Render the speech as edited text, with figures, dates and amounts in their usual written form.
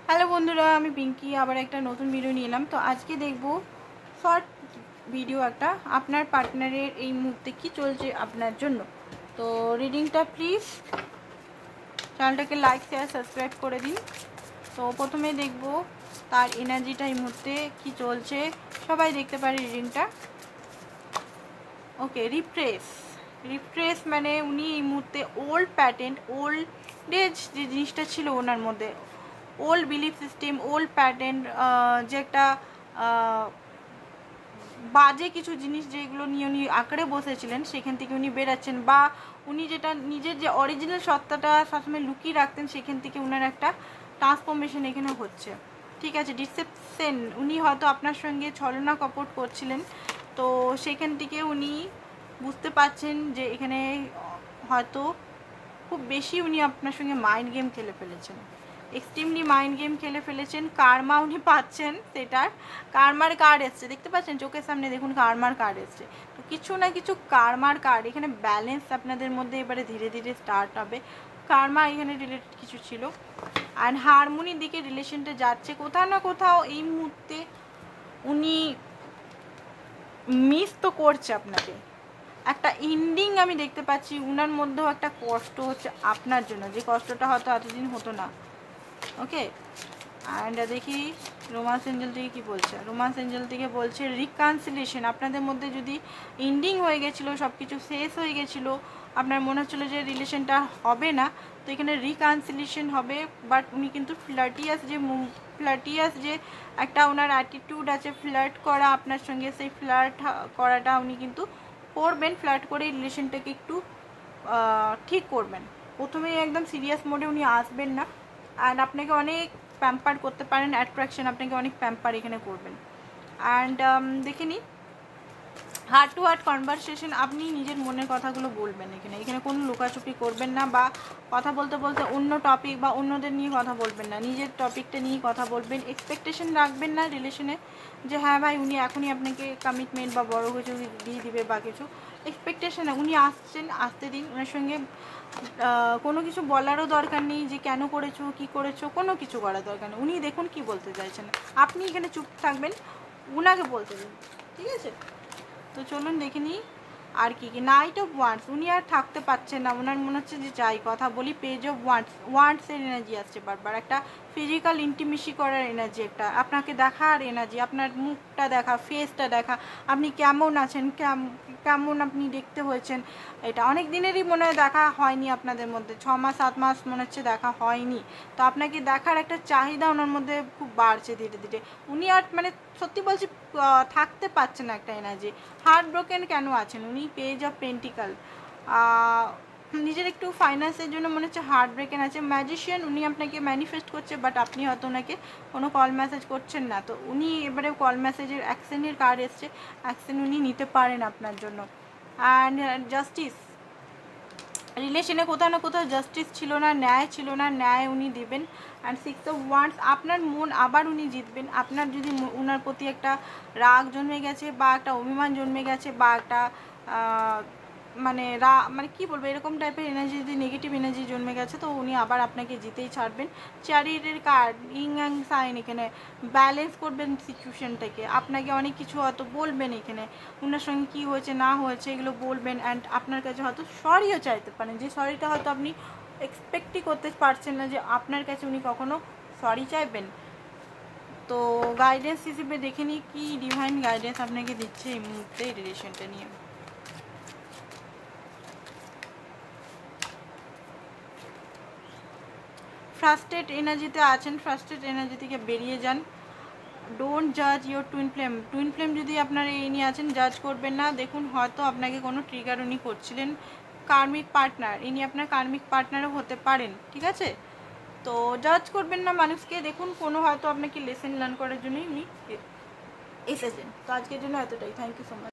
Hello বন্ধুরা, আমি পিঙ্কি আবার একটা নতুন ভিডিও নিয়ে এলাম। তো আজকে দেখব শর্ট ভিডিও একটা, আপনার পার্টনারের এই মুহূর্তে কি চলছে আপনার জন্য। তো রিডিংটা প্লিজ চ্যানেলটাকে লাইক শেয়ার সাবস্ক্রাইব করে দিন। তো প্রথমে দেখব তার এনার্জিটা এই মুহূর্তে কি চলছে, সবাই দেখতে পারে রিডিংটা। ওকে, রিফ্রেশ মানে উনি এই মুহূর্তে ওল্ড প্যাটার্ন, ওল্ড এজ যে জিনিসটা ছিল ওনার মধ্যে, old belief system, old pattern, যে একটা বাজে কিছু জিনিস যেগুলো নিয়ে উনি আঁকড়ে বসেছিলেন সেখান থেকে উনি বেরাচ্ছেন, বা উনি যেটা নিজের যে অরিজিনাল সত্তাটা সবসময় লুকিয়ে রাখতেন সেখান থেকে উনার একটা ট্রান্সফরমেশন এখানে হচ্ছে। ঠিক আছে, ডিসেপশন, উনি হয়তো আপনার সঙ্গে ছলনা কপট করছিলেন, তো সেখান থেকে উনি বুঝতে পারছেন যে এখানে হয়তো খুব বেশি উনি আপনার সঙ্গে মাইন্ড গেম খেলে ফেলেছেন, এক্সট্রিমলি মাইন্ড গেম খেলে ফেলেছেন। কার্মা উনি পাচ্ছেন, সেটার কার্মার কার্ড এসছে, দেখতে পাচ্ছেন চোখের সামনে, দেখুন কার্মার কার্ড এসছে। তো কিছু না কিছু কার্মার কার্ড এখানে ব্যালেন্স আপনাদের মধ্যে এবারে ধীরে ধীরে স্টার্ট হবে। কার্মা এখানে রিলেটেড কিছু ছিল, অ্যান্ড হারমোনির দিকে রিলেশনটা যাচ্ছে। কোথাও না কোথাও এই মুহূর্তে উনি মিস তো করছে আপনাকে, একটা এন্ডিং আমি দেখতে পাচ্ছি। উনার মধ্যেও একটা কষ্ট হচ্ছে আপনার জন্য, যে কষ্টটা হয়তো এতদিন হতো না। ওকে, অ্যান্ড দেখি রোমান্স এঞ্জেল থেকে কী বলছে। রোমান্স এঞ্জেল থেকে বলছে রিকনসিলিয়েশন, আপনাদের মধ্যে যদি এন্ডিং হয়ে গেছিলো, সব কিছু শেষ হয়ে গেছিলো, আপনার মনে হচ্ছিলো যে রিলেশনটা হবে না, তো এখানে রিকনসিলিয়েশন হবে। বাট উনি কিন্তু ফ্লার্টিয়াস যে একটা ওনার অ্যাটিটিউড আছে, ফ্লার্ট করা আপনার সঙ্গে, সেই ফ্লার্ট করাটা উনি কিন্তু করবেন। ফ্লার্ট করে রিলেশনটাকে একটু ঠিক করবেন। প্রথমেই একদম সিরিয়াস মোডে উনি আসবেন না, অ্যান্ড আপনাকে অনেক প্যাম্পার করতে পারেন, অ্যাট্রাকশন, আপনাকে অনেক প্যাম্পার এখানে করবেন। অ্যান্ড দেখে নিই হার্ট টু হার্ট কনভারসেশন, আপনি নিজের মনের কথাগুলো বলবেন এখানে কোনো লুকাচুপি করবেন না, বা কথা বলতে বলতে অন্য টপিক বা অন্যদের নিয়ে কথা বলবেন না, নিজের টপিকটা নিয়ে কথা বলবেন। এক্সপেকটেশন রাখবেন না রিলেশনে যে হ্যাঁ ভাই উনি এখনই আপনাকে কমিটমেন্ট বা বড় কিছু দিয়ে দিবে বা কিছু। এক্সপেকটেশন উনি আসছেন, আসতে দিন। ওনার সঙ্গে কোনো কিছু বলারও দরকার নেই যে কেন করেছো, কী করেছো, কোনো কিছু করার দরকার নেই। উনি দেখুন কি বলতে চাইছেন, আপনি এখানে চুপ থাকবেন, উনাকে বলতে দিন। ঠিক আছে, তো চলুন দেখে নিই আর কি কি। নাইট অফ ওয়ান্ডস, উনি আর থাকতে পারছেন না, ওনার মনে হচ্ছে যে যাই কথা বলি। পেজ অফ ওয়ান্ডসের এনার্জি আসছে বারবার, একটা ফিজিক্যাল ইন্টিমেসি করার এনার্জি, একটা আপনাকে দেখার এনার্জি, আপনার মুখটা দেখা, ফেসটা দেখা, আপনি কেমন আছেন, কেমন আপনি দেখতে হয়েছেন। এটা অনেক দিনেরই মনে হয় দেখা হয়নি আপনাদের মধ্যে, 6 মাস 7 মাস মনে হচ্ছে দেখা হয়নি। তো আপনাকে দেখার একটা চাহিদা ওনার মধ্যে খুব বাড়ছে ধীরে ধীরে। উনি আর মানে সত্যি বলছি থাকতে পারছেন না, একটা এনার্জি। হার্ট ব্রোকেন কেন আছেন উনি? পেজ অফ পেন্টিকাল, নিজের একটু ফাইন্যান্সের জন্য মনে হচ্ছে হার্ট ব্রেকেন আছে। ম্যাজিশিয়ান, উনি আপনাকে ম্যানিফেস্ট করছে, বাট আপনি হয়তো ওনাকে কোনো কল মেসেজ করছেন না, তো উনি এবারে কল মেসেজের অ্যাকশনের কার্ড এসছে, অ্যাকশন উনি নিতে পারেন আপনার জন্য। অ্যান্ড জাস্টিস, রিলেশনে কোথাও না কোথাও জাস্টিস ছিল না, ন্যায় ছিল না, ন্যায় উনি দেবেন। অ্যান্ড 6 অফ ওয়ান্ডস, আপনার মন আবার উনি জিতবেন। আপনার যদি ওনার প্রতি একটা রাগ জন্মে গেছে, বা একটা অভিমান জন্মে গেছে, বা একটা মানে কি বলবো, এরকম টাইপের এনার্জি যদি নেগেটিভ এনার্জি জন্মে গেছে, তো উনি আবার আপনাকে জিতেই ছাড়বেন। চ্যারিটের কার্ড, ইং অ্যাং সাইন, এখানে ব্যালেন্স করবেন সিচুয়েশনটাকে। আপনাকে অনেক কিছু হয়তো বলবেন এখানে, ওনার সঙ্গে কী হয়েছে না হয়েছে এগুলো বলবেন। অ্যান্ড আপনার কাছে হয়তো সরিও চাইতে পারেন, যে সরিটা হয়তো আপনি এক্সপেক্টই করতে পারছেন না যে আপনার কাছে উনি কখনো সরি চাইবেন। তো গাইডেন্স হিসেবে দেখে নিই কি ডিভাইন গাইডেন্স আপনাকে দিচ্ছে এই মুহূর্তে এই রিলেশনটা নিয়ে। ফ্রাস্ট্রেট এনার্জিতে আছেন, ফ্রাস্ট্রেট এনার্জি থেকে বেরিয়ে যান। ডোন্ট জাজ your twin flame, twin flame যদি আপনারা এই নিয়ে আছেন, জাজ করবেন না। দেখুন হয়তো আপনাকে কোনো ট্রিগার উনি করছিলেন। কার্মিক পার্টনার, ইনি আপনার কার্মিক পার্টনারও হতে পারেন। ঠিক আছে, তো জাজ করবেন না মানুষকে। দেখুন কোনো হয়তো আপনাকে লেসেন লার্ন করার জন্যই উনি এসেছেন। তো আজকের জন্য এতটাই, থ্যাংক ইউ সো মাচ।